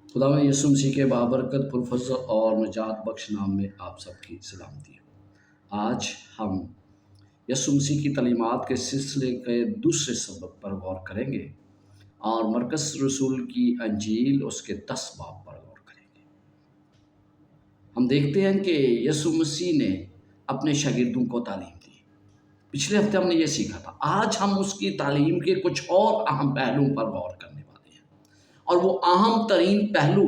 خداوند یسوع مسیح کے بابرکت پرفضل اور نجات بخش نام میں آپ سب کی سلامتی ہے۔ آج ہم یسوع مسیح کی تعلیمات کے سلسلے کے دوسرے سبق پر غور کریں گے اور مرکز رسول کی انجیل اس کے 10 باب پر غور کریں گے۔ ہم دیکھتے ہیں کہ یسوع مسیح نے اپنے شاگردوں کو تعلیم دی۔ پچھلے ہفتے ہم نے یہ سیکھا تھا۔ آج ہم اس کی تعلیم کے کچھ اور اہم پہلوؤں پر غور کرنے والے ہیں، اور وہ اہم ترین پہلو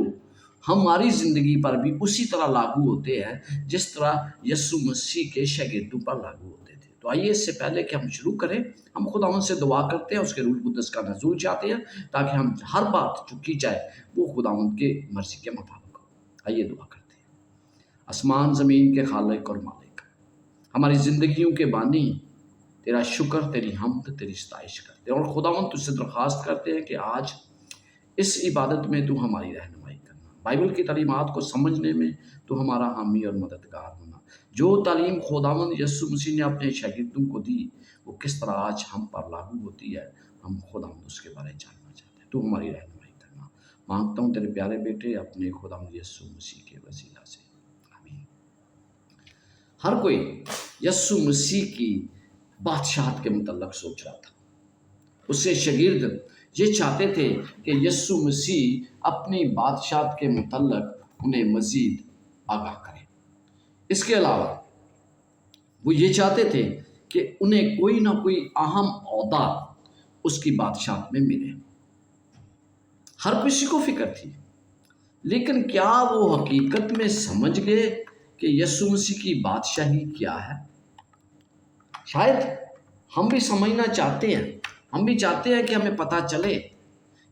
ہماری زندگی پر بھی اسی طرح لاگو ہوتے ہیں جس طرح یسوع مسیح کے شاگردوں پر لاگو ہوتے تھے۔ تو آئیے اس سے پہلے کہ ہم شروع کریں، ہم خداوند سے دعا کرتے ہیں، اس کے روح القدس کا نزول چاہتے ہیں تاکہ ہم ہر بات جو کی جائے وہ خداوند کے مرضی کے مطابق ہو۔ آئیے دعا کرتے ہیں۔ آسمان زمین کے خالق اور مالک، ہماری زندگیوں کے بانی، تیرا شکر، تیری حمد، تیری ستائش کرتے ہیں، اور خداوند تجھ سے درخواست کرتے ہیں کہ آج اس عبادت میں تو ہماری رہنمائی کرنا، بائبل کی تعلیمات کو سمجھنے میں تو ہمارا حامی اور مددگار ہونا۔ جو تعلیم خداوند یسوع مسیح نے اپنے شاگردوں کو دی وہ کس طرح آج ہم پر لاگو ہوتی ہے، ہم خداوند اس کے بارے جاننا چاہتے ہیں۔ تو ہماری رہنمائی کرنا مانگتا ہوں تیرے پیارے بیٹے اپنے خداوند یسوع مسیح کے وسیلہ سے، آمین۔ ہر کوئی یسوع مسیح کی بادشاہت کے متعلق سوچ رہا تھا۔ اس سے شاگرد یہ چاہتے تھے کہ یسوع مسیح اپنی بادشاہت کے متعلق انہیں مزید آگاہ کرے۔ اس کے علاوہ وہ یہ چاہتے تھے کہ انہیں کوئی نہ کوئی اہم عہدہ اس کی بادشاہت میں ملے۔ ہر کسی کو فکر تھی، لیکن کیا وہ حقیقت میں سمجھ گئے کہ یسوع مسیح کی بادشاہی کیا ہے؟ شاید ہم بھی سمجھنا چاہتے ہیں، ہم بھی چاہتے ہیں کہ ہمیں پتہ چلے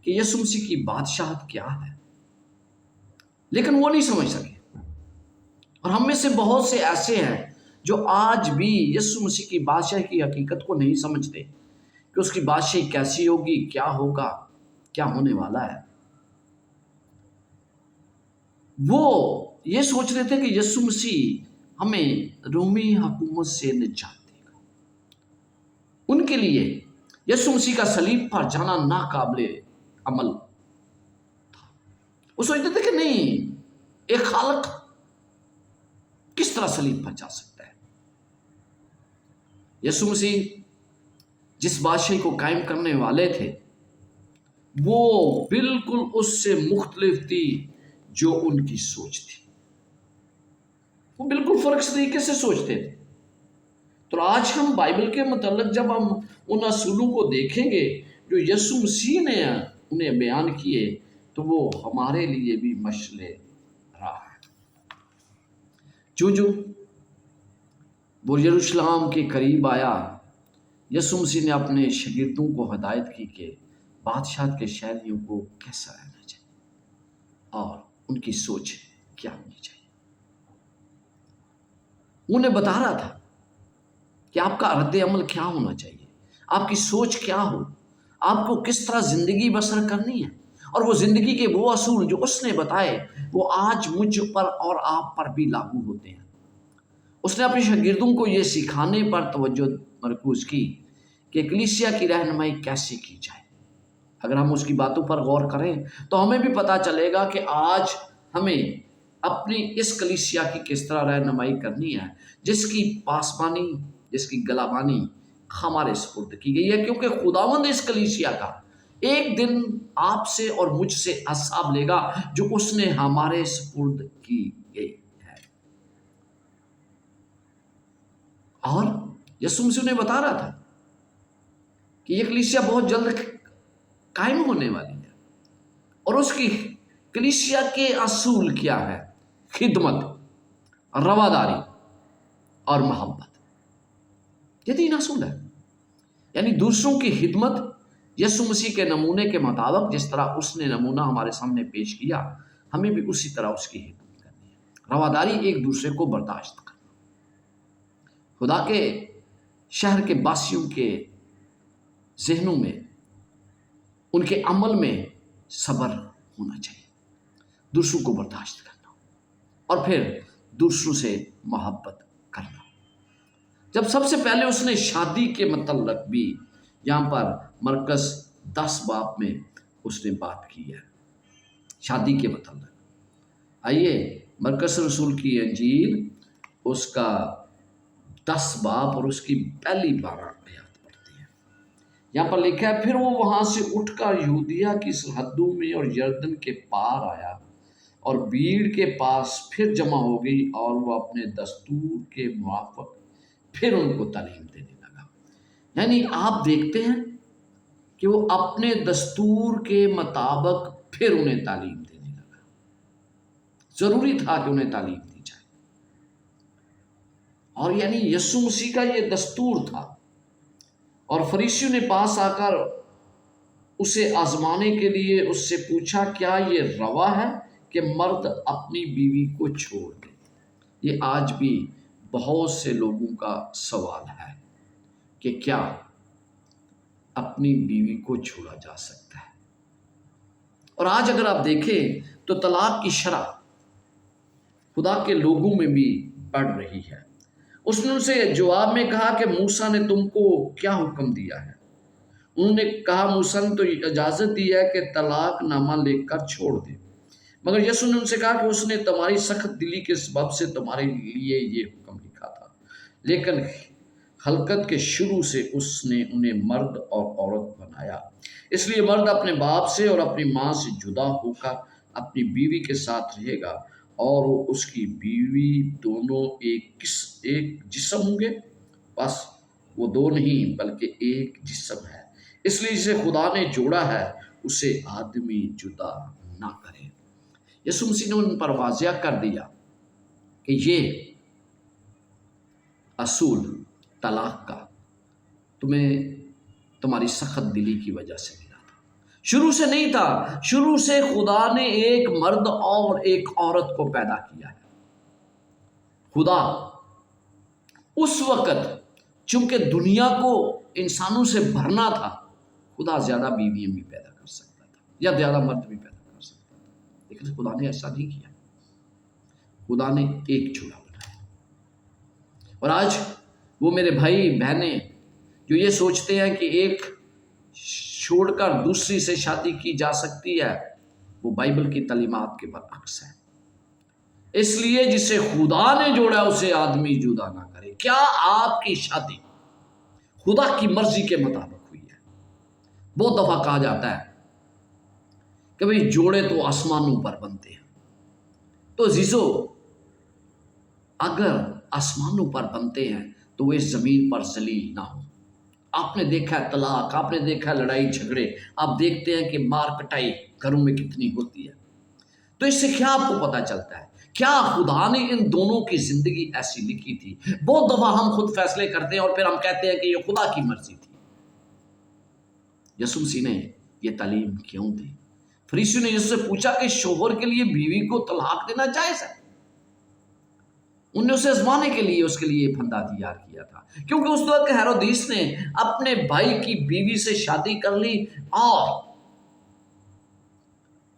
کہ یسوع مسیح کی بادشاہت کیا ہے، لیکن وہ نہیں سمجھ سکے۔ اور ہم میں سے بہت سے ایسے ہیں جو آج بھی یسوع مسیح کی بادشاہی کی حقیقت کو نہیں سمجھتے کہ اس کی بادشاہی کیسی ہوگی، کیا ہوگا، کیا ہونے والا ہے۔ وہ یہ سوچ رہے تھے کہ یسوع مسیح ہمیں رومی حکومت سے نجات دے گا۔ ان کے لیے یسوع مسیح کا صلیب پر جانا ناقابل عمل تھا۔ وہ سوچتے تھے کہ نہیں، ایک خالق کس طرح صلیب پر جا سکتا ہے؟ یسوع مسیح جس بادشاہی کو قائم کرنے والے تھے وہ بالکل اس سے مختلف تھی جو ان کی سوچ تھی۔ وہ بالکل فرق طریقے سے سوچتے تھے۔ تو آج ہم بائبل کے متعلق جب ہم ان اصولوں کو دیکھیں گے جو یسوع مسیح نے انہیں بیان کیے تو وہ ہمارے لیے بھی مشعل راہ ہے۔ جو وہ یروشلم کے قریب آیا، یسوع مسیح نے اپنے شاگردوں کو ہدایت کی کہ بادشاہت کے شہریوں کو کیسا رہنا چاہیے اور ان کی سوچ کیا ہونی چاہیے۔ انہیں بتا رہا تھا کہ آپ کا رد عمل کیا ہونا چاہیے، آپ کی سوچ کیا ہو، آپ کو کس طرح زندگی بسر کرنی ہے، اور وہ زندگی کے وہ اصول جو اس نے بتائے وہ آج مجھ پر اور آپ پر بھی لاگو ہوتے ہیں۔ اس نے اپنے شاگردوں کو یہ سکھانے پر توجہ مرکوز کی کہ کلیسیا کی رہنمائی کیسے کی جائے۔ اگر ہم اس کی باتوں پر غور کریں تو ہمیں بھی پتہ چلے گا کہ آج ہمیں اپنی اس کلیسیا کی کس طرح رہنمائی کرنی ہے جس کی پاسبانی، جس کی گلابانی ہمارے سپرد کی گئی ہے، کیونکہ خداوند اس کلیسیا کا ایک دن آپ سے اور مجھ سے حساب لے گا جو اس نے ہمارے سپرد کی گئی ہے۔ اور یسوع مسیح نے بتا رہا تھا کہ یہ کلیسیا بہت جلد قائم ہونے والی ہے، اور اس کی کلیسیا کے اصول کیا ہے؟ خدمت، رواداری اور محبت۔ یہ تین اصول ہے، یعنی دوسروں کی خدمت یسوع مسیح کے نمونے کے مطابق، جس طرح اس نے نمونہ ہمارے سامنے پیش کیا ہمیں بھی اسی طرح اس کی خدمت کرنی ہے۔ رواداری، ایک دوسرے کو برداشت کرنا، خدا کے شہر کے باسیوں کے ذہنوں میں، ان کے عمل میں صبر ہونا چاہیے، دوسروں کو برداشت کرنا، اور پھر دوسروں سے محبت کرنا۔ جب سب سے پہلے اس نے شادی کے متعلق بھی یہاں پر مرکز 10 باب میں اس نے بات کی ہے शादी के मतलब। आइए मरकस रसूल की अंजील उसका 10 बाब और उसकी पहली 12 आयत पढ़ते हैं। यहाँ पर लिखा है, फिर वो वहां से उठकर यहूदिया की सरहदों में और यरदन के पार आया और भीड़ के पास फिर जमा हो गई और वो अपने दस्तूर के मुआफिक फिर उनको तालीम देने लगा। यानी आप देखते हैं कि वो अपने दस्तूर के मुताबिक फिर उन्हें तालीम देने लगा। जरूरी था कि उन्हें तालीम दी जाए, और यानी यीशु मसीह का ये दस्तूर था। और फरीसियों ने पास आकर उसे आजमाने के लिए उससे पूछा, क्या ये रवा है कि मर्द अपनी बीवी को छोड़ दे? ये आज भी बहुत से लोगों का सवाल है कि क्या अपनी बीवी को छोड़ा जा सकता है। और आज अगर आप देखें तो तलाक की शरह खुदा के लोगों में भी बढ़ रही है। उसने उनसे जवाब में कहा कि मूसा ने तुमको क्या हुक्म दिया है? उन्होंने कहा, मूसा ने तो इजाज़त दी है कि तलाक नामा लेकर छोड़ दे। मगर यीशु ने उनसे कहा कि उसने तुम्हारी सख्त दिली के सबब से तुम्हारे लिए ये हुक्म लिखा था, लेकिन खलकत के शुरू से उसने उन्हें मर्द और औरत बनाया। इसलिए मर्द अपने बाप से और अपनी माँ से जुदा होकर अपनी बीवी के साथ रहेगा और वो उसकी बीवी दोनों एक जिस्म होंगे। बस वो दो नहीं बल्कि एक जिस्म है। इसलिए जिसे खुदा ने जोड़ा है उसे आदमी जुदा ना करे। यीशु मसीह ने उन पर वाज़िया कर दिया कि ये असूल तलाक का तुम्हें तुम्हारी सख्त दिली की वजह से मिला था, शुरू से नहीं था। शुरू से खुदा ने एक मर्द और एक औरत को पैदा किया है। खुदा उस वक्त चूंकि दुनिया को इंसानों से भरना था, खुदा ज्यादा बीवियां भी पैदा कर सकता था या ज्यादा मर्द भी पैदा कर सकता था, लेकिन खुदा ने ऐसा नहीं किया। खुदा ने एक चूल्हा बनाया। और आज वो मेरे भाई बहनें जो ये सोचते हैं कि एक छोड़कर दूसरी से शादी की जा सकती है, वो बाइबल की तालीमात के बरअक्स है। इसलिए जिसे खुदा ने जोड़ा उसे आदमी जुदा ना करे। क्या आपकी शादी खुदा की मर्जी के मुताबिक हुई है? बहुत दफा कहा जाता है कि भाई जोड़े तो आसमानों पर बनते हैं। तो जीजो, अगर आसमानों पर बनते हैं तो वे जमीन पर जलील ना हो। आपने देखा है तलाक, आपने देखा है लड़ाई झगड़े, आप देखते हैं कि मार कटाई घरों में कितनी होती है। तो इससे क्या आपको पता चलता है? क्या खुदा ने इन दोनों की जिंदगी ऐसी लिखी थी? बहुत दफा हम खुद फैसले करते हैं और फिर हम कहते हैं कि ये खुदा की मर्जी थी। यीशु मसीह ने ये तालीम क्यों दी? फरीसियों ने यीशु से पूछा कि शोहर के लिए बीवी को तलाक देना जायज है। उन्होंने उसे आजमाने के लिए उसके लिए फंदा तैयार किया था, क्योंकि उस वक्त हेरोदेस ने अपने भाई की बीवी से शादी कर ली और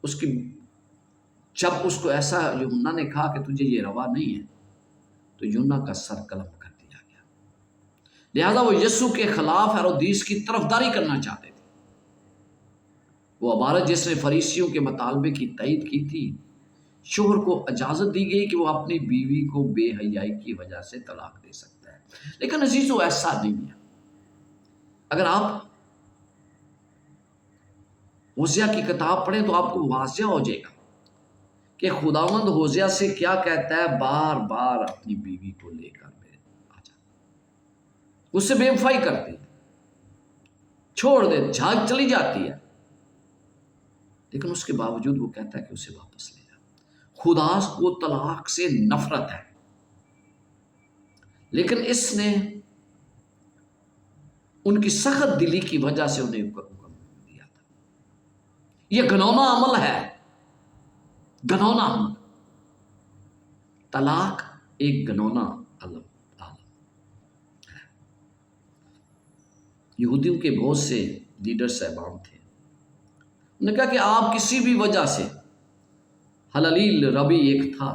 उसकी जब उसको ऐसा यूहन्ना ने कहा कि तुझे ये रवा नहीं है, तो यूहन्ना का सर कलम कर दिया गया। लिहाजा वो यीशु के खिलाफ हेरोदेस की तरफदारी करना चाहते थे। वो अबारत जिसने फरीसियों के मुतालबे की तईद की थी, शोहर को इजाजत दी गई कि वो अपनी बीवी को बेहयाई की वजह से तलाक दे सकता है। लेकिन अजीजों, ऐसा नहीं है। अगर आप होशिया की किताब पढ़ें तो आपको वाज़िया हो जाएगा कि खुदावंद होशिया से क्या कहता है, बार बार अपनी बीवी को लेकर आ जा, उससे बेवफाई करती है, छोड़ दे, झाग चली जाती है, लेकिन उसके बावजूद वो कहता है कि उसे वापस ले जा। खुदा को तलाक से नफरत है, लेकिन इसने उनकी सख्त दिली की वजह से उन्हें हुक्म दिया था। यह घनौना अमल है, घनौना अमल। तलाक एक घनौना अमल है। यहूदियों के बहुत से लीडर साहबान थे, उन्होंने कहा कि आप किसी भी वजह से, हलालील रबी एक था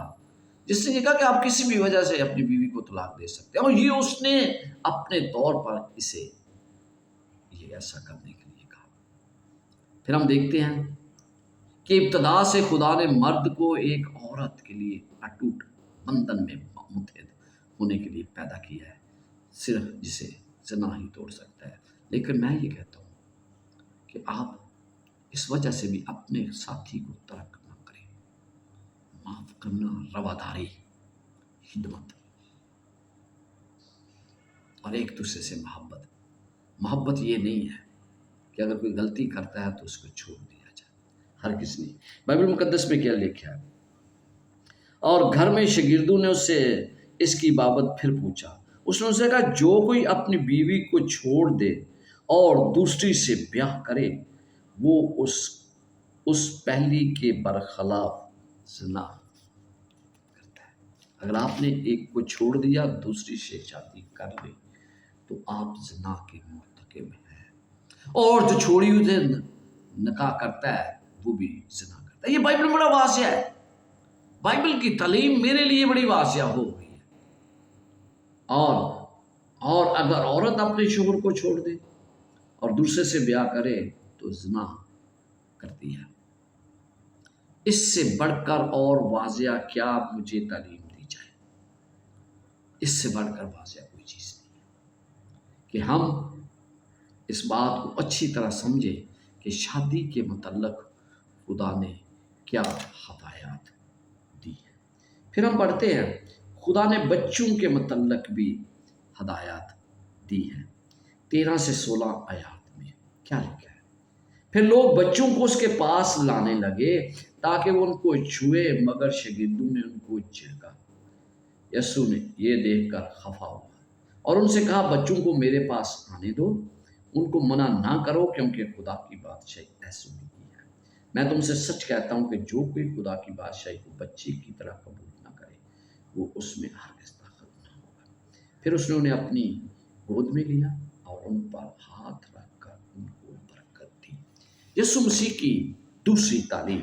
जिसने ये कहा कि आप किसी भी वजह से अपनी बीवी को तलाक दे सकते हैं, और ये उसने अपने तौर पर इसे ये ऐसा करने के लिए कहा। फिर हम देखते हैं کہ ابتدا سے خدا نے مرد کو ایک عورت کے لیے اٹوٹ بندھن میں متحد ہونے کے لیے پیدا کیا ہے، صرف جسے زنا ہی توڑ سکتا ہے۔ لیکن میں یہ کہتا ہوں کہ آپ اس وجہ سے بھی اپنے ساتھی کو ترک نہ کریں۔ معاف کرنا، رواداری، خدمت اور ایک دوسرے سے محبت یہ نہیں ہے کہ اگر کوئی غلطی کرتا ہے تو اس کو چھوڑ دیا جائے، ہر کسی نے۔ بائبل مقدس میں کیا لکھا ہے؟ اور گھر میں شاگردوں نے اس سے اس کی بابت پھر پوچھا۔ اس نے اسے کہا، جو کوئی اپنی بیوی کو چھوڑ دے اور دوسری سے بیاہ کرے وہ اس پہلی کے برخلاف زنا کرتا ہے۔ اگر آپ نے ایک کو چھوڑ دیا، دوسری سے شادی کر لی، تو آپ زنا کے مرتکب ہیں۔ اور جو چھوڑی ہوئی سے نکاح کرتا ہے وہ بھی زنا کرتا ہے۔ یہ بائبل بڑا واضح ہے، بائبل کی تعلیم میرے لیے بڑی واضح ہو گئی ہے۔ اور اگر عورت اپنے شوہر کو چھوڑ دے اور دوسرے سے بیاہ کرے تو زنا کرتی ہے۔ اس سے بڑھ کر اور واضح کیا مجھے تعلیم دی جائے؟ اس سے بڑھ کر واضح کوئی چیز نہیں ہے کہ ہم اس بات کو اچھی طرح سمجھیں کہ شادی کے متعلق خدا نے کیا ہدایات دی ہے۔ پھر ہم پڑھتے ہیں خدا نے بچوں کے متعلق بھی ہدایات دی ہیں۔ 13 سے 16 آیات میں کیا لکھا ہے؟ پھر لوگ بچوں کو اس کے پاس لانے لگے تاکہ وہ ان کو چھوئے، مگر شاگردوں نے ان کو جھڑکا۔ یسوع نے یہ دیکھ کر خفا ہوا اور ان سے کہا، بچوں کو میرے پاس آنے دو، ان کو منع نہ کرو، کیونکہ خدا کی بادشاہی ایسوں ہی کی ہے۔ میں تم سے سچ کہتا ہوں کہ جو کوئی خدا کی بادشاہی کو بچے کی طرح قبول نہ کرے وہ اس میں ہرگز داخل نہ ہوگا۔ پھر اس نے انہیں اپنی گود میں لیا اور ان پر ہاتھ رکھ کر ان کو برکت دی۔ یسوع مسیح کی دوسری تعلیم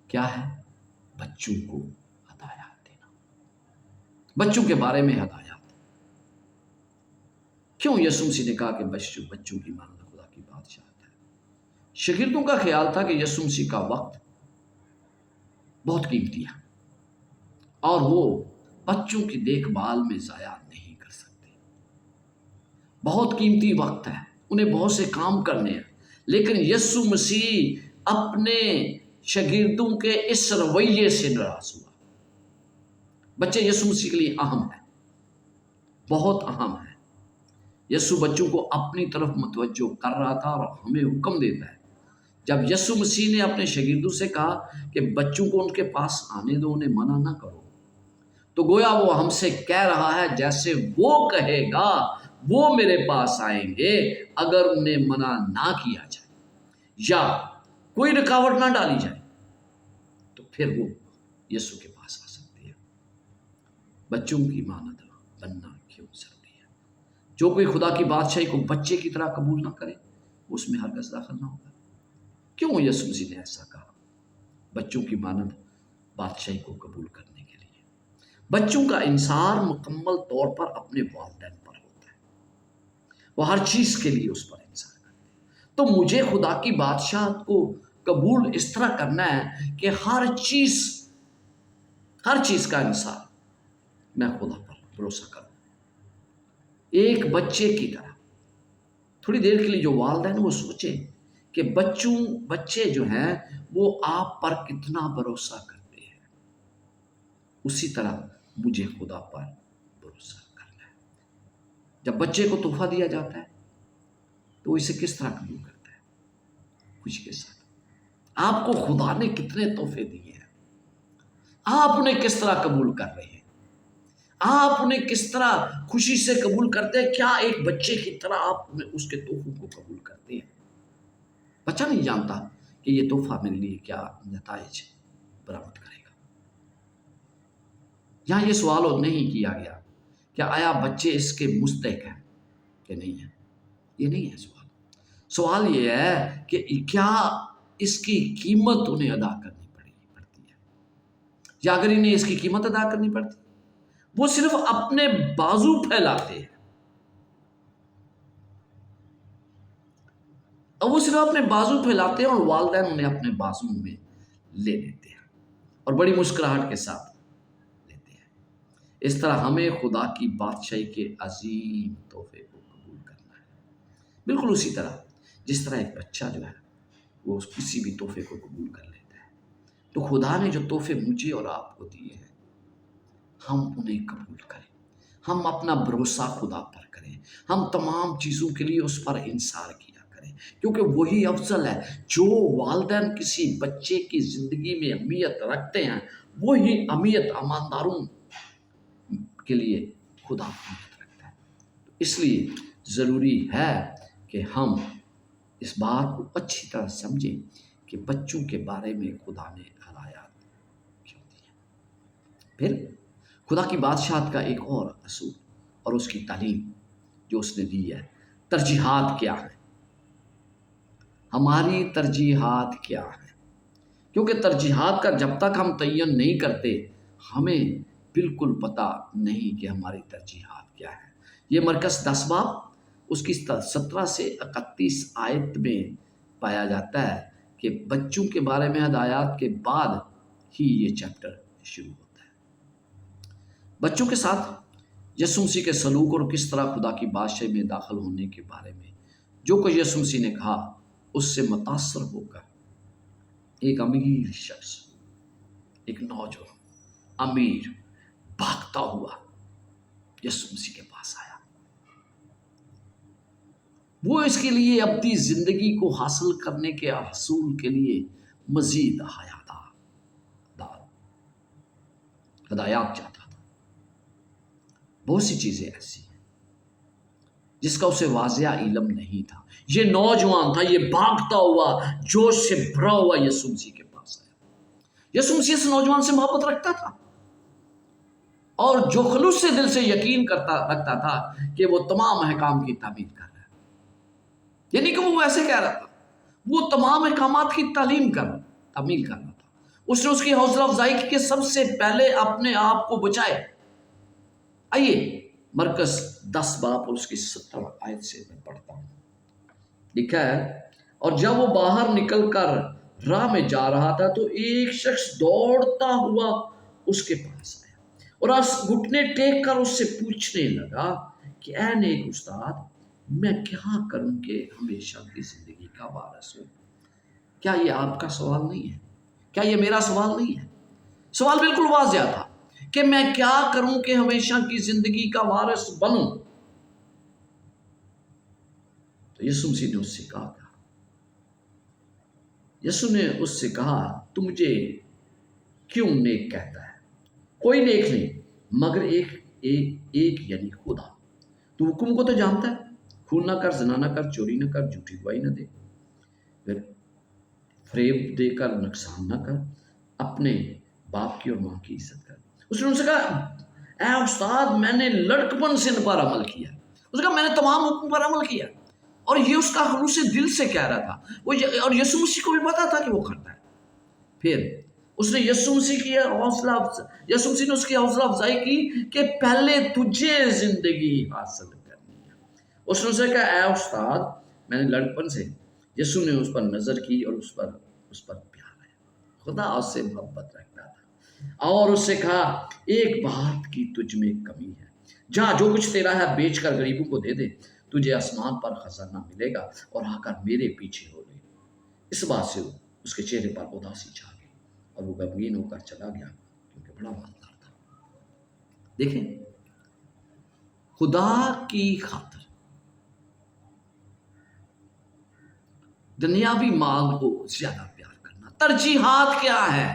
کیا ہے؟ بچوں کو ہدایات دینا، بچوں کے بارے میں ہدایات۔ کیوں یسوع مسیح نے کہا کہ بچوں کی ماننا خدا کی بادشاہت ہے؟ شاگردوں کا خیال تھا کہ یسوع مسیح کا وقت بہت قیمتی ہے اور وہ بچوں کی دیکھ بھال میں ضائع نہیں کر سکتے۔ بہت قیمتی وقت ہے، انہیں بہت سے کام کرنے ہیں، لیکن یسوع مسیح اپنے شاگردوں کے اس رویے سے ناراض ہوا۔ بچے یسوع مسیح کے لیے اہم ہیں، بہت اہم ہیں۔ یسوع بچوں کو اپنی طرف متوجہ کر رہا تھا اور ہمیں حکم دیتا ہے۔ جب یسوع مسیح نے اپنے شاگردوں سے کہا کہ بچوں کو ان کے پاس آنے دو، انہیں منع نہ کرو، تو گویا وہ ہم سے کہہ رہا ہے جیسے وہ کہے گا وہ میرے پاس آئیں گے اگر انہیں منع نہ کیا جائے یا کوئی رکاوٹ نہ ڈالی جائے تو پھر وہ یسوع کے پاس آ سکتے ہیں۔ بچوں کی مانند بننا کیوں ضروری ہے؟ جو کوئی خدا کی بادشاہی کو بچے کی طرح قبول نہ کرے اس میں ہرگز داخل نہ ہوگا۔ کیوں یسوع مسیح نے ایسا کہا؟ بچوں کی مانند بادشاہی کو قبول کرنے کے لیے۔ بچوں کا انحصار مکمل طور پر اپنے والدین پر ہوتا ہے، وہ ہر چیز کے لیے اس پر انحصار کرتے ہیں۔ تو مجھے خدا کی بادشاہت کو قبول اس طرح کرنا ہے کہ ہر چیز کا انحصار میں خدا پر بھروسہ کروں، ایک بچے کی طرح۔ تھوڑی دیر کے لیے جو والدین وہ سوچے کہ بچے جو ہیں وہ آپ پر کتنا بھروسہ کرتے ہیں، اسی طرح مجھے خدا پر بھروسہ کرنا ہے۔ جب بچے کو تحفہ دیا جاتا ہے تو وہ اسے کس طرح قبول کرتا ہے؟ خوشی کے ساتھ۔ آپ کو خدا نے کتنے تحفے دیے ہیں، آپ انہیں کس طرح قبول کر رہے ہیں؟ آپ انہیں کس طرح خوشی سے قبول کرتے ہیں؟ کیا ایک بچے کی طرح آپ اس کے تحفوں کو قبول کرتے ہیں؟ بچہ نہیں جانتا کہ یہ تحفہ میرے لیے کیا نتائج برآمد کرے گا۔ یہاں یہ سوال نہیں کیا گیا کہ آیا بچے اس کے مستحق ہیں کہ نہیں ہیں، یہ نہیں ہے سوال۔ سوال یہ ہے کہ کیا اس کی قیمت انہیں ادا کرنی پڑتی ہے، یا اگر انہیں اس کی قیمت ادا کرنی پڑتی وہ صرف اپنے بازو پھیلاتے ہیں، اور وہ صرف اپنے بازو پھیلاتے ہیں اور والدین انہیں اپنے بازو میں ले लेते हैं और बड़ी मुस्कुराहट के साथ लेते हैं। इस तरह हमें खुदा की बादशाही के अजीम तोहफे को कबूल करना है, बिल्कुल उसी तरह जिस तरह एक बच्चा जो है वो किसी भी तोहफे को कबूल कर लेता है। तो खुदा ने जो तोहफे मुझे और आपको दिए हैं, हम उन्हें कबूल करें, हम अपना भरोसा खुदा पर करें, हम तमाम चीज़ों के लिए उस पर इंसार किया करें, क्योंकि वही अफजल है। जो वालिदैन किसी बच्चे की ज़िंदगी में अहमियत रखते हैं, वही अहमियत ईमानदारों के लिए खुदा अहमियत रखता है। तो इसलिए ज़रूरी है कि हम इस बात को अच्छी तरह समझें कि बच्चों के बारे में खुदा ने हदायत क्यों दी है। फिर खुदा की बादशाहत का एक और असूल और उसकी तालीम जो उसने दी है, तरजीहात क्या है, हमारी तरजीहात क्या है। क्योंकि तरजीहात का जब तक हम तयन नहीं करते, हमें बिल्कुल पता नहीं कि हमारी तरजीहात क्या है। ये मरकज़ 10 बाब उसकी 17 से 31 आयत में पाया जाता है कि बच्चों के बारे में हदायत के बाद ही ये चैप्टर शुरू होता है। बच्चों के साथ यीशु मसीह के सलूक और किस तरह खुदा की बादशाही में दाखिल होने के बारे में जो कुछ यीशु मसीह ने कहा, उससे मुतासर होकर एक अमीर शख्स, एक नौजवान अमीर भागता हुआ यीशु मसीह के पास आया। वो इसके लिए अपनी ज़िंदगी को हासिल करने के हसूल के लिए मज़ीद हदायत चाहता था। बहुत सी चीज़ें ऐसी हैं जिसका उसे वाज़िया इल्म नहीं था। ये नौजवान था, ये भागता हुआ जोश से भरा हुआ यीशु मसीह के पास आया। यीशु मसीह इस नौजवान से मोहब्बत रखता था और जो खुलूस से दिल से यकीन रखता था कि वो तमाम अहकाम की तामील कर रहा है। यानी कि वो ऐसे कह रहा था, वो तमाम अहकामात की तामील कर रहा था। उसने उसकी हौसला अफजाई की कि सबसे पहले अपने आप को बचाए। आइए मरकज़ 10 बाब और उसकी 17 आयत से मैं पढ़ता हूँ। लिखा है, और जब वो बाहर निकलकर राह में जा रहा था तो एक शख्स दौड़ता हुआ उसके पास आया और घुटने टेक कर उससे पूछने लगा कि ऐ नेक उस्ताद, मैं क्या करूं कि हमेशा की जिंदगी का वारिस हूं। क्या ये आपका सवाल नहीं है? क्या ये मेरा सवाल नहीं है? सवाल बिल्कुल वाज़िया था कि मैं क्या करूं कि हमेशा की जिंदगी का वारिस बनूं। तो यीशु मसीह ने उससे कहा, यीशु ने उससे कहा, तू मुझे क्यों नेक कहता है? कोई नेक नहीं मगर एक यानी खुदा। तू हुक्म को तो जानता है, खून ना कर, ज़िना ना कर, चोरी ना कर, झूठी गवाही ना दे, फिर फरेब देकर नुकसान ना कर, अपने बाप की और माँ की इज्जत कर। उसने उनसे कहा, ऐ उस्ताद, मैंने लड़कपन से इन पर अमल किया। उसने कहा, मैंने तमाम हुक्म पर अमल किया। और ये उसका खुलूस से दिल से कह रहा था वो, और यीशु मसीह को भी पता था कि वो करता है। फिर उसने यीशु मसीह ने उसकी हौसला अफजाई की कि पहले तुझे जिंदगी हासिल करनी है। उसने उसे कहा, ऐ उस्ताद, मैंने लड़कपन से। यीशु ने उस पर नज़र की और उस पर प्यार आया। खुदा उससे मोहब्बत रखता था और उससे कहा, एक बात की तुझ में कमी है, जा जो कुछ तेरा है बेच कर गरीबों को दे दे, तुझे आसमान पर खजाना मिलेगा और आकर मेरे पीछे हो ले। इस बात से उसके चेहरे पर उदासी छा गई और वो गमगीन होकर चला गया, क्योंकि बड़ा मालदार था। देखें, खुदा की खातिर दुनियावी माल को ज्यादा प्यार करना, तरजीहात क्या है?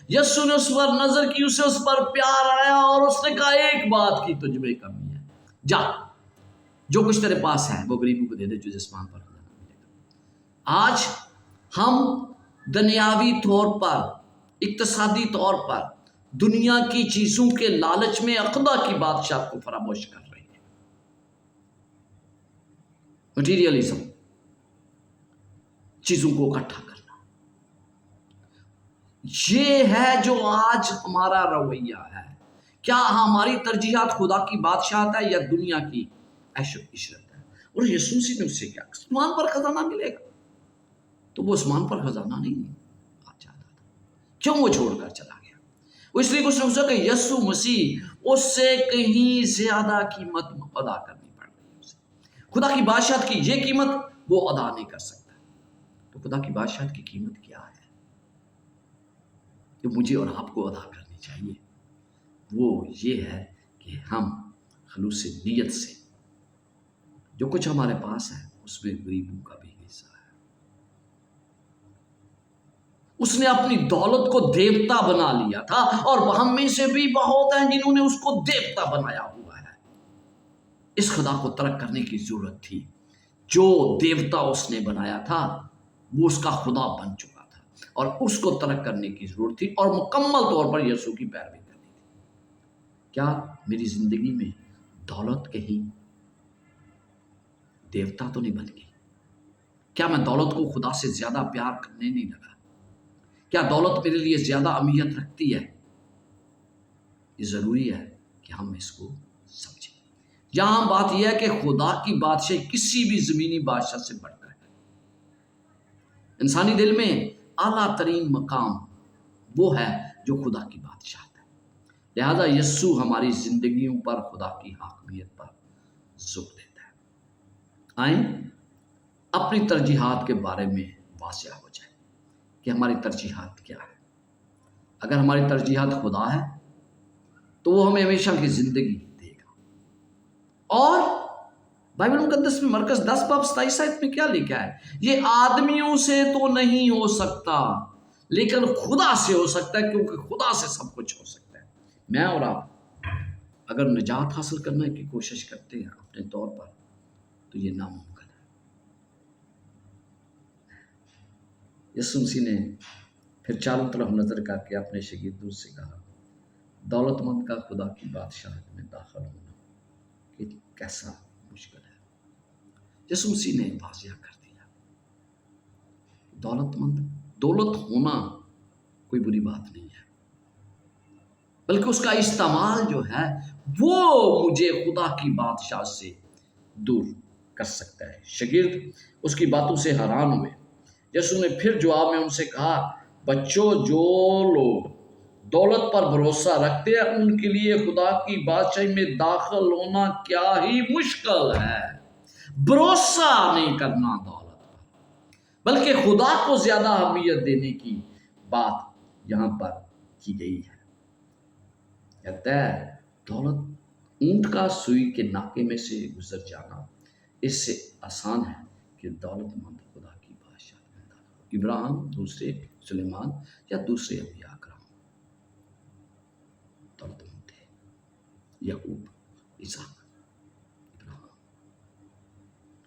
यीशु ने उस पर नजर की, उसे उस पर प्यार आया और उसने कहा, एक बात की तुझ में कमी है, जा जो कुछ तेरे पास है वो गरीबों को दे दे, तुझे आसमान पर खजाना मिलेगा। आज हम दुनियावी तौर पर, इक्तिसादी तौर पर दुनिया की चीजों के लालच में खुदा की बादशाह को फरामोश कर रहे हैं। मटीरियलिज्म, चीजों को इकट्ठा करना, ये है जो आज हमारा रवैया है। क्या हमारी तरजीहात खुदा की बादशाहत है या दुनिया की ऐशो इशरत है? और यीशु मसीह ने उससे क्या, आसमान पर खजाना मिलेगा, तो वो आसमान पर खजाना नहीं चाहता था, क्यों वो छोड़कर चला गया? वो इसलिए कि उसने सोचा कि यीशु मसीह उससे कहीं ज्यादा कीमत अदा करनी पड़ रही है उसे। खुदा की बादशाहत की ये कीमत वो अदा नहीं कर सकता। तो खुदा की बादशाहत की कीमत क्या है जो मुझे और आपको अदा करनी चाहिए? वो ये है कि हम खलूस नीयत से जो कुछ हमारे पास है उसमें गरीबों का भी हिस्सा है। उसने अपनी दौलत को देवता बना लिया था और हम में से भी बहुत हैं जिन्होंने उसको देवता बनाया हुआ है। इस खुदा को तर्क करने की जरूरत थी। जो देवता उसने बनाया था वो उसका खुदा बन चुका था और उसको तर्क करने की जरूरत थी और मुकम्मल तौर पर यीशु की पैरवी करनी थी। क्या मेरी जिंदगी में दौलत कहीं देवता तो नहीं बन गई? क्या मैं दौलत को खुदा से ज्यादा प्यार करने नहीं लगा? क्या दौलत मेरे लिए ज्यादा अहमियत रखती है? ये जरूरी है कि हम इसको समझें। यहां बात यह है कि खुदा की बादशाह किसी भी जमीनी बादशाह से बढ़कर है। इंसानी दिल में आला तरीन मकाम वो है जो खुदा की बादशाह है। लिहाजा यस्सु हमारी जिंदगियों पर खुदा की हाकमियत पर जोर देता है। आए अपनी तरजीहात के बारे में वासिया हो जाए कि हमारी तरजीहात क्या है। अगर हमारी तरजीहात खुदा है तो वो हमें हमेशा की जिंदगी देगा। और बाइबल मुकद्दस में मरकस 10 बाब 27 आयत में क्या लिखा है? ये आदमियों से तो नहीं हो सकता लेकिन खुदा से हो सकता है, क्योंकि खुदा से सब कुछ हो सकता है। मैं और आप अगर निजात हासिल करने की कोशिश करते हैं अपने तौर पर तो ये नामुमकिन है। यीशु मसीह ने फिर चारों तरफ नजर करके अपने शागिर्दों से कहा, दौलतमंद का खुदा की बादशाहत में दाखिल होना कि कैसा मुश्किल है। यीशु मसीह ने वाज़िया कर दिया, दौलत होना कोई बुरी बात नहीं है, बल्कि उसका इस्तेमाल जो है वो मुझे खुदा की बादशाह से दूर कर सकता है। शागिर्द उसकी बातों से हैरान हुए। यीशु ने फिर जवाब में उनसे कहा, बच्चों, जो लोग दौलत पर भरोसा रखते हैं उनके लिए खुदा की बादशाही में दाखिल होना क्या ही मुश्किल है। भरोसा नहीं करना दौलत पर, बल्कि खुदा को ज्यादा अहमियत देने की बात यहां पर की गई है। कहता है दौलत ऊंट का सुई के नाके में से गुजर जाना इससे आसान है कि दौलतमंद खुदा की बादशाह में दाखिल। इब्राहिम, दूसरे सुलेमान या दूसरे अंबिया दौलतमंद थे। याकूब, इसहाक,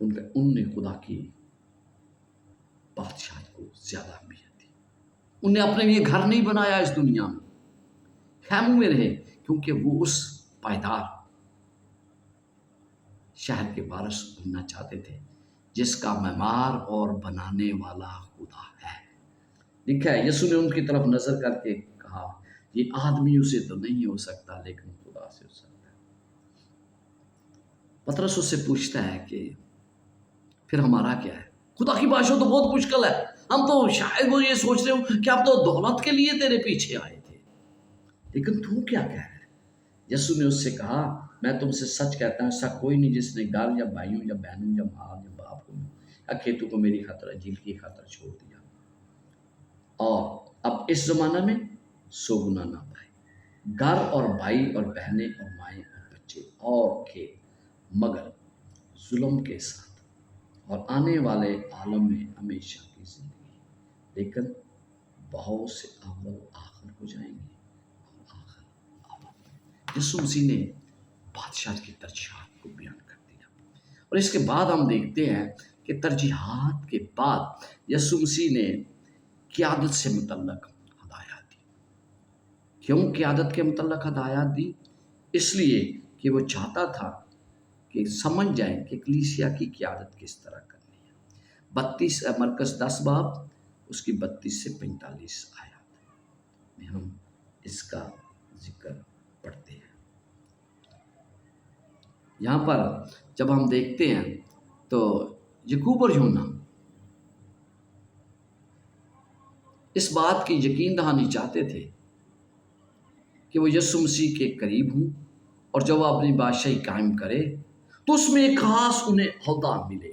इब्राहिम, उनने खुदा की बादशाह को ज्यादा अहमियत दी। उनने अपने लिए घर नहीं बनाया इस दुनिया में, खैमों में रहे, क्योंकि वो उस पायदार शहर के वारिस बनना चाहते थे जिसका मेमार और बनाने वाला खुदा है। लिखा है, यीशु ने उनकी तरफ नजर करके कहा, ये आदमियों से तो नहीं हो सकता लेकिन खुदा से हो सकता है। पतरस उससे पूछता है कि फिर हमारा क्या है? खुदा की बादशाह तो बहुत मुश्किल है, हम तो शायद वो ये सोच रहे हो कि आप तो दौलत के लिए तेरे पीछे आए थे, लेकिन तू क्या कह रहा है? यीशु ने उससे कहा, मैं तुमसे सच कहता हूं, ऐसा कोई नहीं जिसने घर या भाइयों या बहनों या माँ या बाप को या खेतों को मेरी खातर, झील की खातर छोड़ दिया और अब इस जमाने में 100 गुना ना पाए, घर और भाई और बहनें और माएँ और बच्चे और खेत, मगर जुल्म के साथ और आने वाले आलम में हमेशा की जिंदगी। लेकिन बहुत से अव्वल आखिर हो जाएंगे और आखिर अव्वल। यीशु मसीह ने बादशाह की तरजीहात को बयान कर दिया। और इसके बाद हम देखते हैं कि तरजीहात के बाद यीशु मसीह ने क़यादत से मुतल्लक हदायत दी। क्यों क़यादत के मुतल्लक हदायत दी? इसलिए कि वो चाहता था कि समझ जाए कि कलीसिया की क़यादत किस तरह करनी है। मरकस 10 बाब उसकी 32 से 45 आयत में हम इसका जिक्र पढ़ते हैं। यहाँ पर जब हम देखते हैं तो याकूब और यूहन्ना اس بات کی یقین دہانی چاہتے تھے کہ وہ یسوع مسیح کے قریب ہوں، اور جب وہ اپنی بادشاہی قائم کرے تو اس میں ایک خاص انہیں عہدہ ملے۔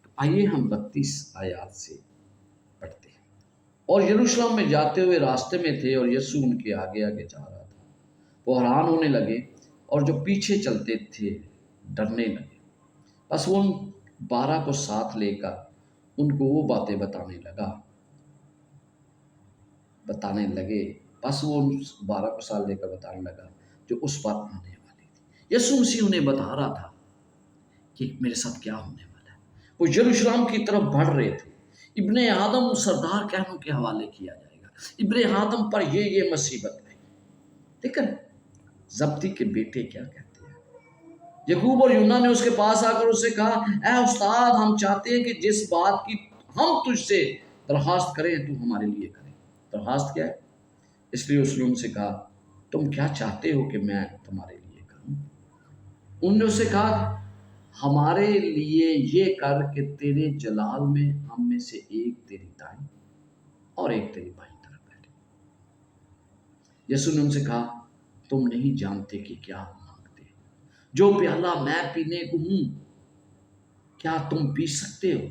تو آئیے ہم 32 آیات سے پڑھتے ہیں۔ اور یروشلم میں جاتے ہوئے راستے میں تھے، اور یسوع ان کے آگے آگے جا رہا تھا۔ وہ حیران ہونے لگے، اور جو پیچھے چلتے تھے ڈرنے لگے۔ بس وہ ان 12 کو ساتھ لے کر ان کو وہ باتیں بتانے لگے۔ بس وہ ان 12 کو ساتھ لے کر بتانے لگا جو اس پر آنے والی تھی۔ یسوع مسیح انہیں بتا رہا تھا کہ میرے ساتھ کیا ہونے والا ہے۔ وہ یروشلم کی طرف بڑھ رہے تھے۔ ابن آدم سردار کہنوں کے حوالے کیا جائے گا، ابن آدم پر یہ مصیبت ہے۔ لیکن زبدی کے بیٹے کیا کہتے ہیں؟ یعقوب اور یوحنا نے اس کے پاس آ کر اس سے کہا، اے استاد، ہم چاہتے ہیں کہ جس بات کی ہم تجھ سے درخواست کریں تو ہمارے لیے کریں۔ درخواست کیا ہے؟ اس لیے اس نے ان سے کہا، تم کیا چاہتے ہو کہ میں تمہارے لیے کروں؟ انہوں نے اس سے کہا، ہمارے لیے یہ کر کہ تیرے جلال میں ہم میں سے ایک تیری دائیں اور ایک تیری بائیں طرف بیٹھے۔ یسوع نے ان سے کہا، تم نہیں جانتے کہ کیا مانگتے۔ جو پیالہ میں پینے کو ہوں کیا تم پی سکتے ہو؟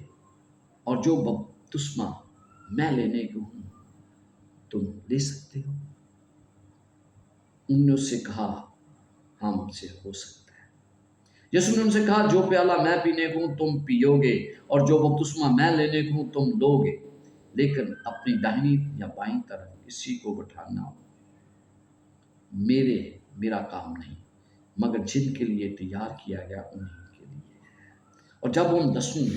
اور جو بپتسمہ میں لینے کو ہوں تم لے سکتے ہو؟ انہوں نے اس سے کہا، ہم سے ہو سکتا ہے۔ یسوع نے ان سے کہا، جو پیالہ میں پینے کو ہوں تم پیو گے، اور جو بپتسمہ میں لینے کو ہوں تم لو گے، لیکن اپنی داہنی یا بائیں طرف کسی کو بٹھانا میرا کام نہیں، مگر جن کے لیے تیار کیا گیا انہیں کے لیے ہے۔ اور جب ان 10 نے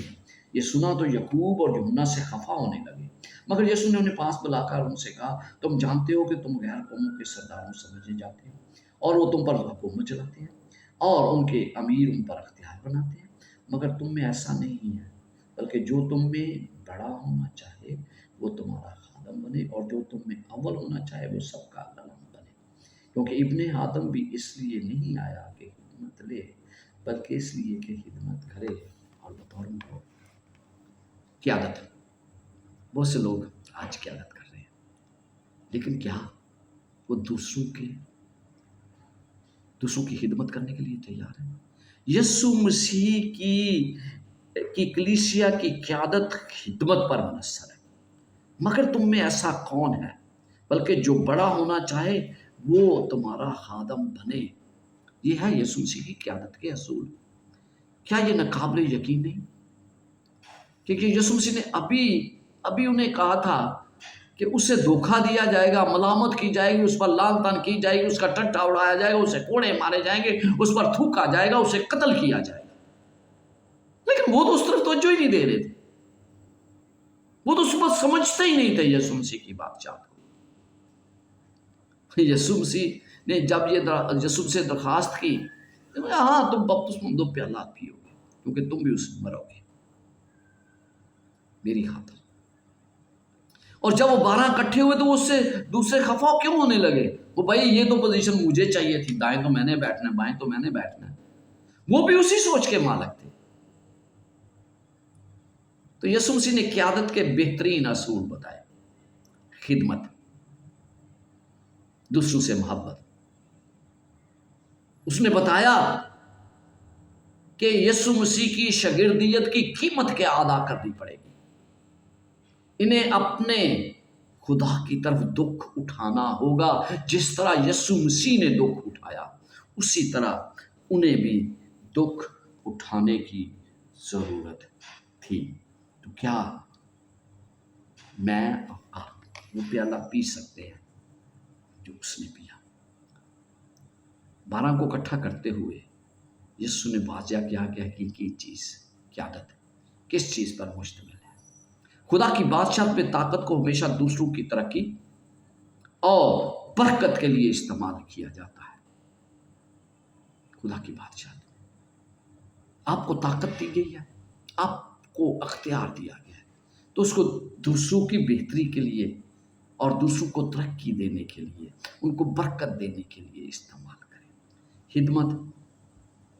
یہ سنا تو یعقوب اور یوحنا سے خفا ہونے لگے۔ مگر یسوع نے انہیں پاس بلا کر ان سے کہا، تم جانتے ہو کہ تم غیر قوموں کے سرداروں سمجھے جاتے ہو، اور وہ تم پر حکومت چلاتے ہیں، اور ان کے امیر ان پر اختیار بناتے ہیں۔ مگر تم میں ایسا نہیں ہے، بلکہ جو تم میں بڑا ہونا چاہے وہ تمہارا خادم بنے، اور جو تم میں اول ہونا چاہے وہ سب کا غلام بنے۔ کیونکہ ابن آدم بھی اس لیے نہیں آیا کہ خدمت لے، بلکہ اس لیے کہ خدمت کرے اور بطوروں کو قیادت۔ بہت سے لوگ آج قیادت کر رہے ہیں، لیکن کیا وہ دوسروں کی خدمت کرنے کے لیے تیار ہیں؟ یسوع مسیح کی کلیسیا کی قیادت خدمت پر منحصر ہے۔ مگر تم میں ایسا کون ہے؟ بلکہ جو بڑا ہونا چاہے وہ تمہارا خادم بنے۔ یہ ہے یسوع مسیح کی قیادت کے اصول۔ کیا یہ ناقابل یقین نہیں؟ کیونکہ یسوع مسیح نے ابھی انہیں کہا تھا کہ اسے دھوکہ دیا جائے گا، ملامت کی جائے گی، اس پر لعن طعن کی جائے گی، اس کا ٹٹھا اڑایا جائے گا، اسے کوڑے مارے جائیں گے، اس پر تھوکا جائے گا، اسے قتل کیا جائے گا۔ لیکن وہ تو اس طرف توجہ ہی نہیں دے رہے تھے، وہ تو اس وقت سمجھتے ہی نہیں تھے یسوع مسیح کی بادشاہت کو۔ یسوع مسیح نے جب یسوع سے درخواست کی، ہاں تم بپتسمہ دو پیالہ پیو گے، کیونکہ تم بھی اس میں مرو گے میری خاطر۔ اور جب وہ 12 اکٹھے ہوئے تو وہ اس سے دوسرے خفا کیوں ہونے لگے؟ وہ بھائی یہ تو پوزیشن مجھے چاہیے تھی، دائیں تو میں نے بیٹھنا ہے، بائیں تو میں نے بیٹھنا ہے۔ وہ بھی اسی سوچ کے مالک تھے۔ تو یسوع مسیح نے قیادت کے بہترین اصول بتائے: خدمت، دوسروں سے محبت۔ اس نے بتایا کہ یسوع مسیح کی شاگردیت کی قیمت کیا ادا کرنی پڑے گی۔ انہیں اپنے خدا کی طرف دکھ اٹھانا ہوگا، جس طرح یسوع مسیح نے دکھ اٹھایا اسی طرح انہیں بھی دکھ اٹھانے کی ضرورت تھی۔ تو کیا میں اور آپ وہ پیالہ پی سکتے ہیں جو اس نے پیا؟ 12 کو اکٹھا کرتے ہوئے یسوع نے واضح کیا کہ حقیقی چیز قیادت کس چیز پر مشتمل ہے۔ خدا کی بادشاہت میں طاقت کو ہمیشہ دوسروں کی ترقی اور برکت کے لیے استعمال کیا جاتا ہے۔ خدا کی بادشاہت آپ کو طاقت دی گئی ہے، آپ کو اختیار دیا گیا ہے، تو اس کو دوسروں کی بہتری کے لیے اور دوسروں کو ترقی دینے کے لیے، ان کو برکت دینے کے لیے استعمال کریں۔ خدمت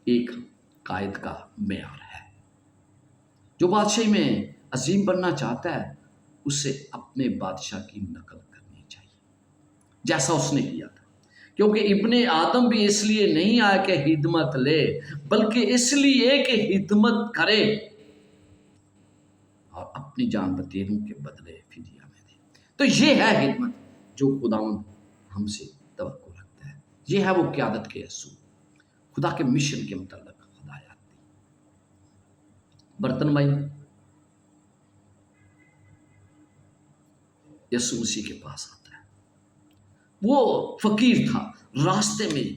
ایک قائد کا معیار ہے۔ جو بادشاہی میں عظیم بننا چاہتا ہے उसे अपने बादशाह की नकल करनी चाहिए, जैसा उसने किया था। क्योंकि इब्ने आदम भी इसलिए नहीं आया कि हिदमत ले, बल्कि इसलिए कि हिदमत करे और अपनी जान बतेरों के बदले फिदिया में दे। तो ये है हिदमत जो खुदावंद हमसे तवक्को रखता है। ये है वो क़यादत के असूल, खुदा के मिशन के मुताबिक हदायत दी। बर्तन भाई यीशु मसीह के पास आता है। वो फकीर था, रास्ते में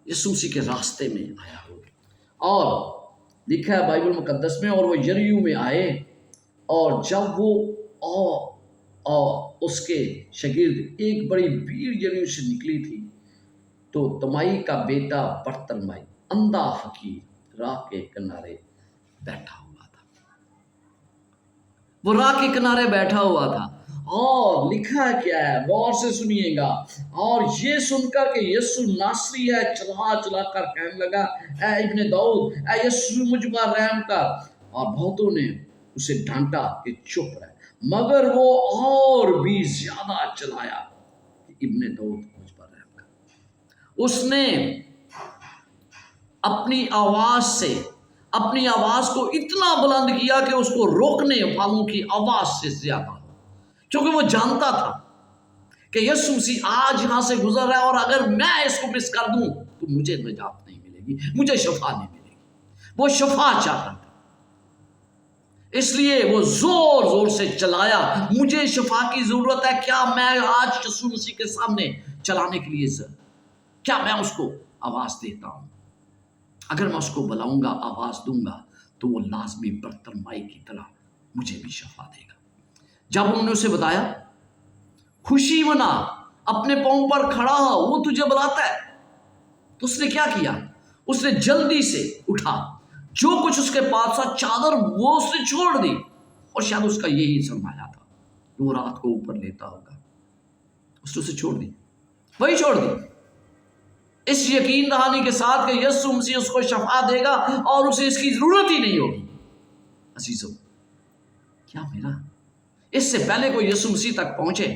यीशु मसीह के रास्ते में आया हो। और लिखा है बाइबल मुकद्दस में, और वो यरीहो में आए, और जब वो और उसके शागिर्द एक बड़ी भीड़ यरीहो से निकली थी, तो तमाई का बेटा बर्तनमाई अंधा फकीर राह के किनारे बैठा हुआ था। वो राह के किनारे बैठा हुआ था। और लिखा है क्या है, गौर से सुनिएगा। और ये सुनकर कि यीशु नासरी है, चला चला कर कहने लगा, ऐ इब्ने दाऊद, ऐ यीशु मुझ पर रहम कर। और बहुतों ने उसे डांटा कि चुप रहे, मगर वो और भी ज्यादा चिल्लाया कि इब्ने दाऊद मुझ पर रहम कर। उसने अपनी आवाज को इतना बुलंद किया कि उसको रोकने वालों की आवाज से ज्यादा, क्योंकि वो जानता था कि यीशु मसीह आज यहां से गुजर रहा है, और अगर मैं इसको मिस कर दूं तो मुझे निजात नहीं मिलेगी, मुझे शफा नहीं मिलेगी। वो शफा चाहता था, इसलिए वो जोर जोर से चलाया, मुझे शफा की जरूरत है। क्या मैं आज यीशु मसीह के सामने चलाने के लिए क्या मैं उसको आवाज देता हूं? अगर मैं उसको बुलाऊंगा, आवाज दूंगा, तो वो लाजमी बर्तनमाई की तरह मुझे भी शफा देगा। जब उन्होंने उसे बताया, खुशी मना, अपने पांव पर खड़ा हो, वो तुझे बुलाता है, तो उसने क्या किया? उसने जल्दी से उठा, जो कुछ उसके पास था चादर वो उसने छोड़ दी, और शायद उसका यही सरमाया था, वो रात को ऊपर लेता होगा, उसने उसे छोड़ दी, वही छोड़ दी, इस यकीन दहानी के साथ कि यीशु मसीह उसको शफा देगा और उसे इसकी जरूरत ही नहीं होगी। अजीजों, क्या मेरा इससे पहले कोई यीशु मसीह तक पहुंचे,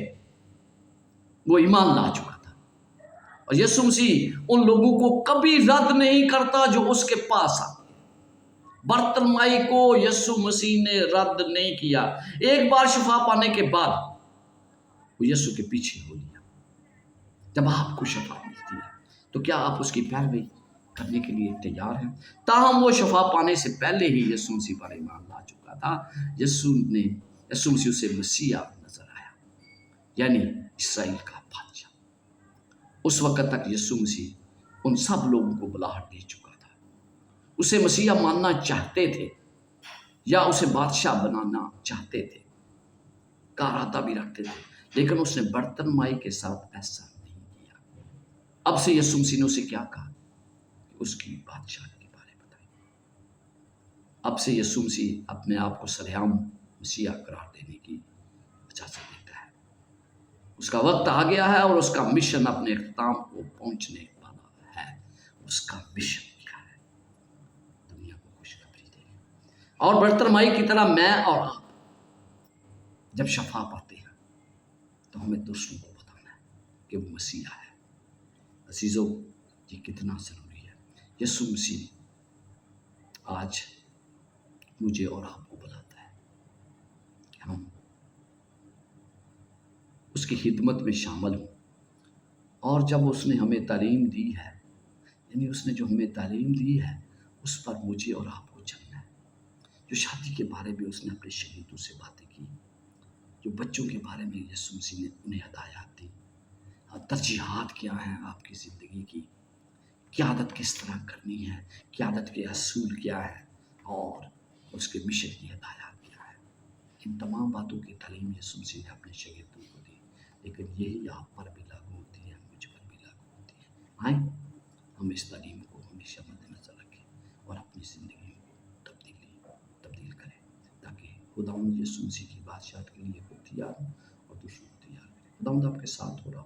वो ईमान ला चुका था, और यीशु मसीह उन लोगों को कभी रद्द नहीं करता जो उसके पास आते। बर्तनमाई को यीशु मसीह ने रद्द नहीं किया। एक बार शफा पाने के बाद वो यीशु के पीछे हो लिया। जब आपको शफा मिलती है तो क्या आप उसकी पैरवी करने के लिए तैयार हैं? ताहम वो शफा पाने से पहले ही यीशु मसीह पर ईमान ला चुका था। यीशु मसीह उसे मसीहा नजर आया, यानी इस्राएल का बादशाह। उस वक्त तक यीशु मसीह उन सब लोगों को बुलाहट दे चुका था। उसे मसीहा मानना चाहते थे या उसे बादशाह बनाना चाहते थे, का इरादा भी रखते थे, लेकिन उसने बर्तनमाई के साथ ऐसा नहीं किया। अब से यीशु मसीह ने उसे क्या कहा? उसकी बादशाह के बारे में बताई। अब से यीशु मसीह अपने आप को सरेआम मसीहा करार देने की इजाजत देता है। उसका वक्त आ गया है और उसका मिशन अपने इख्तिताम को पहुंचने वाला है। उसका मिशन क्या है? दुनिया को खुशखबरी देनी। और बर्तनमाई की तरह मैं और आप जब शफा पाते हैं तो हमें दूसरों को बताना है कि वो मसीहा है। अजीजों, ये कितना जरूरी है। यीशु मसीह आज मुझे और आपको बुलाता है कि हम उसकी खिदमत में शामिल हों। और जब उसने हमें तालीम दी है, यानी उसने जो हमें तालीम दी है, उस पर मुझे और आपको चलना है। जो शादी के बारे में उसने अपने शहीदों से बातें की, जो बच्चों के बारे में यीशु मसीह ने उन्हें हदायत दी, तरजीहात क्या हैं आपकी ज़िंदगी की, क़यादत किस तरह करनी है, क़यादत के असूल क्या है, और उसके मिशन की हदायत क्या है। इन तमाम बातों की तालीम यीशु मसीह ने अपने शागिर्दों को दी, लेकिन यही आप पर भी लागू होती है, मुझ पर भी लागू होती है। आए हम इस तालीम को हमेशा मद्देनजर रखें और अपनी ज़िंदगी को तब्दील करें, ताकि खुदावंद यीशु मसीह की बादशाहत के लिए खुद तैयार हो और दूसरों को तैयार करें। खुदावंद आपके साथ हो रहा